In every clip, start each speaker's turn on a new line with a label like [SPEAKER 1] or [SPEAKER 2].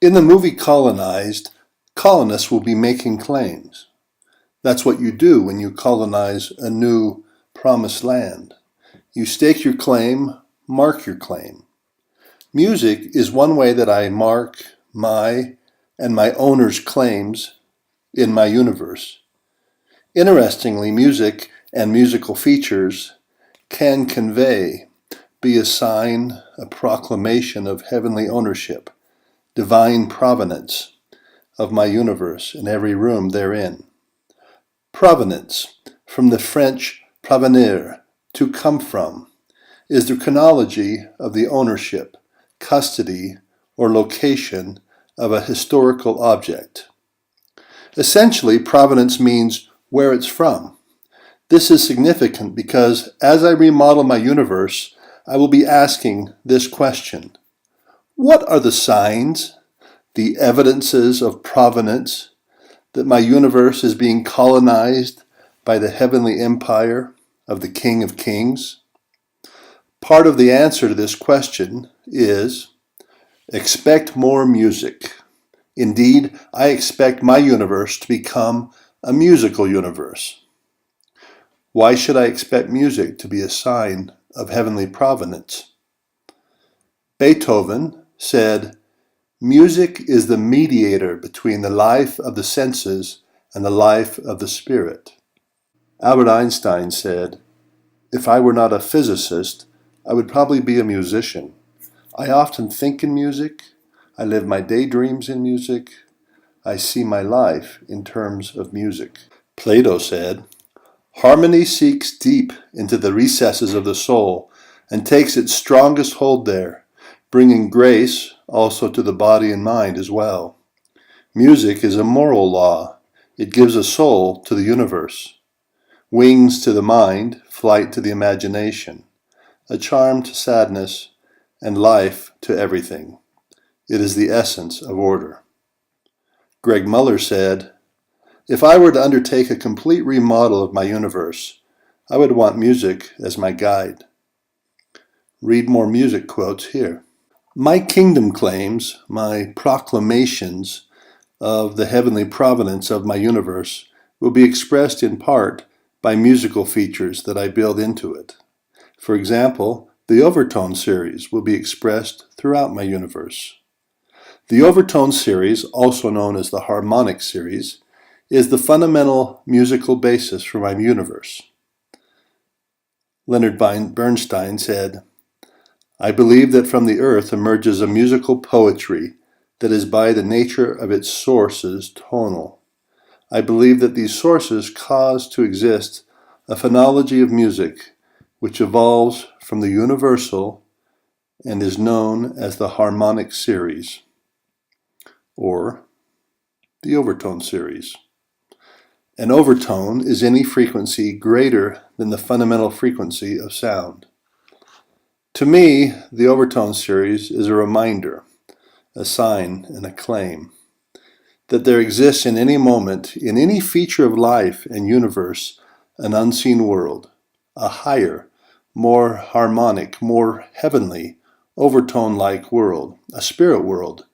[SPEAKER 1] In the movie Colonized, colonists will be making claims. That's what you do when you colonize a new promised land. You stake your claim, mark your claim. Music is one way that I mark my and my owner's claims in my universe. Interestingly, music and musical features can convey, be a sign, a proclamation of heavenly ownership, divine provenance of my universe and every room therein. Provenance, from the French provenir, to come from, is the chronology of the ownership, custody, or location of a historical object. Essentially, provenance means where it's from. This is significant because as I remodel my universe, I will be asking this question. What are the signs, the evidences of provenance that my universe is being colonized by the heavenly empire of the King of Kings? Part of the answer to this question is expect more music. Indeed, I expect my universe to become a musical universe. Why should I expect music to be a sign of heavenly provenance? Beethoven said, "Music is the mediator between the life of the senses and the life of the spirit." Albert Einstein said, "If I were not a physicist, I would probably be a musician. I often think in music. I live my daydreams in music. I see my life in terms of music." Plato said, "Harmony seeks deep into the recesses of the soul and takes its strongest hold there, bringing grace also to the body and mind as well. Music is a moral law. It gives a soul to the universe, wings to the mind, flight to the imagination, a charm to sadness, and life to everything. It is the essence of order." Greg Muller said, "If I were to undertake a complete remodel of my universe, I would want music as my guide." Read more music quotes here. My kingdom claims, my proclamations of the heavenly provenance of my universe will be expressed in part by musical features that I build into it. For example, the Overtone series will be expressed throughout my universe. The Overtone series, also known as the Harmonic series, is the fundamental musical basis for my universe. Leonard Bernstein said, "I believe that from the earth emerges a musical poetry that is by the nature of its sources tonal. I believe that these sources cause to exist a phonology of music which evolves from the universal and is known as the Harmonic series, or the Overtone series. An overtone is any frequency greater than the fundamental frequency of sound. To me, the Overtone series is a reminder, a sign, and a claim that there exists in any moment, in any feature of life and universe, an unseen world, a higher, more harmonic, more heavenly, overtone-like world, a spirit world,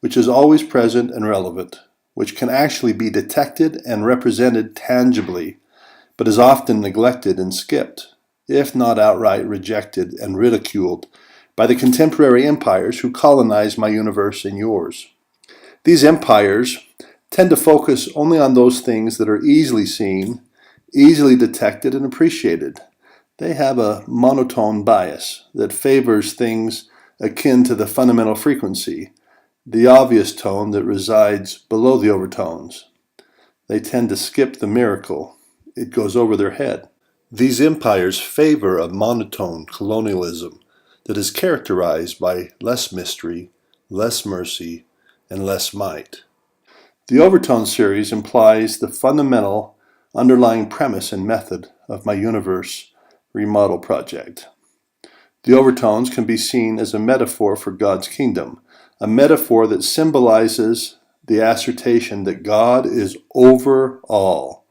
[SPEAKER 1] which is always present and relevant, which can actually be detected and represented tangibly, but is often neglected and skipped, if not outright rejected and ridiculed by the contemporary empires who colonize my universe and yours. These empires tend to focus only on those things that are easily seen, easily detected, and appreciated. They have a monotone bias that favors things akin to the fundamental frequency, the obvious tone that resides below the overtones. They tend to skip the miracle. It goes over their head. These empires favor a monotone colonialism that is characterized by less mystery, less mercy, and less might. The Overtone series implies the fundamental underlying premise and method of my universe remodel project. The overtones can be seen as a metaphor for God's kingdom, a metaphor that symbolizes the assertion that God is over all,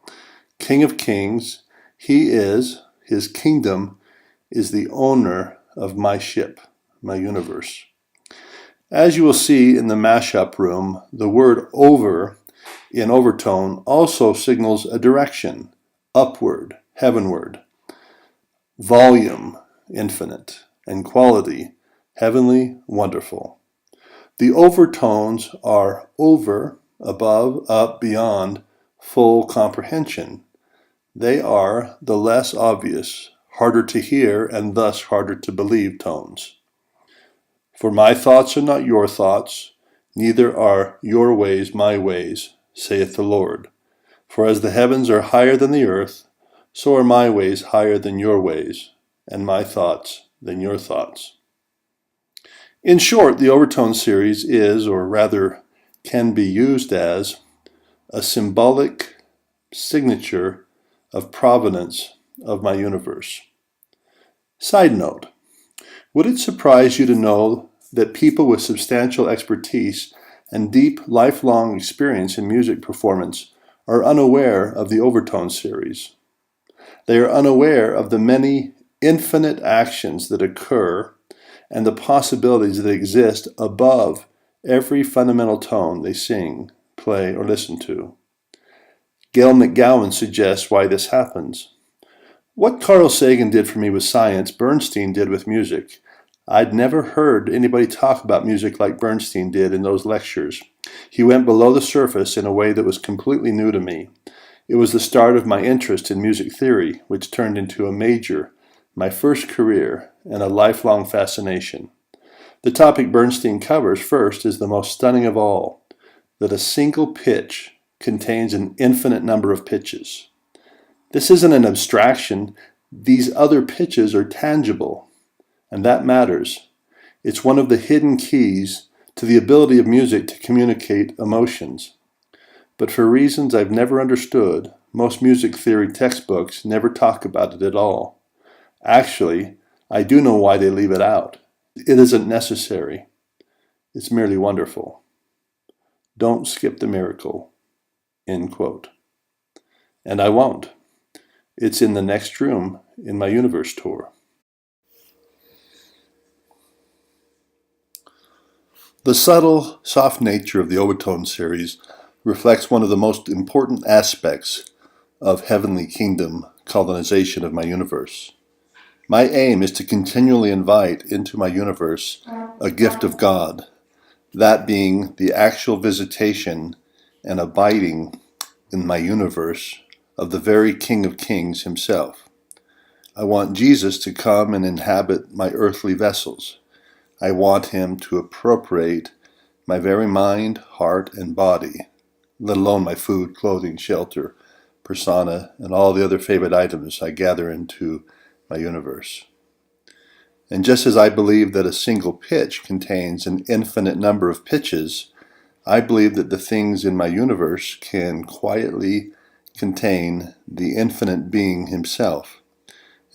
[SPEAKER 1] King of Kings. He is, his kingdom is the owner of my ship, my universe. As you will see in the mashup room, the word over in overtone also signals a direction, upward, heavenward, volume, infinite, and quality, heavenly, wonderful. The overtones are over, above, up, beyond, full comprehension. They are the less obvious, harder to hear, and thus harder to believe tones. For my thoughts are not your thoughts, neither are your ways my ways, saith the Lord. For as the heavens are higher than the earth, so are my ways higher than your ways, and my thoughts than your thoughts. In short, the overtone series is, or rather can be used as, a symbolic signature of provenance of my universe. Side note, would it surprise you to know that people with substantial expertise and deep lifelong experience in music performance are unaware of the overtone series? They are unaware of the many infinite actions that occur and the possibilities that exist above every fundamental tone they sing, play, or listen to. Gail McGowan suggests why this happens. What Carl Sagan did for me with science, Bernstein did with music. I'd never heard anybody talk about music like Bernstein did in those lectures. He went below the surface in a way that was completely new to me. It was the start of my interest in music theory, which turned into a major, my first career, and a lifelong fascination. The topic Bernstein covers first is the most stunning of all, that a single pitch contains an infinite number of pitches. This isn't an abstraction. These other pitches are tangible, and that matters. It's one of the hidden keys to the ability of music to communicate emotions. But for reasons I've never understood, most music theory textbooks never talk about it at all. Actually, I do know why they leave it out. It isn't necessary. It's merely wonderful. Don't skip the miracle. End quote. And I won't. It's in the next room in my Universe tour. The subtle, soft nature of the Overtone series reflects one of the most important aspects of Heavenly Kingdom colonization of my universe. My aim is to continually invite into my universe a gift of God, that being the actual visitation and abiding in my universe of the very King of Kings himself. I want Jesus to come and inhabit my earthly vessels. I want him to appropriate my very mind, heart, and body, let alone my food, clothing, shelter, persona, and all the other favorite items I gather into my universe. And just as I believe that a single pitch contains an infinite number of pitches, I believe that the things in my universe can quietly contain the infinite being himself,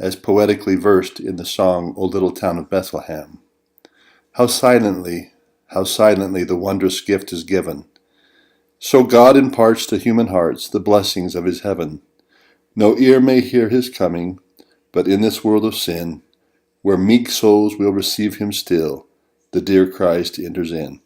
[SPEAKER 1] as poetically versed in the song, O Little Town of Bethlehem. How silently the wondrous gift is given. So God imparts to human hearts the blessings of his heaven. No ear may hear his coming, but in this world of sin, where meek souls will receive him still, the dear Christ enters in.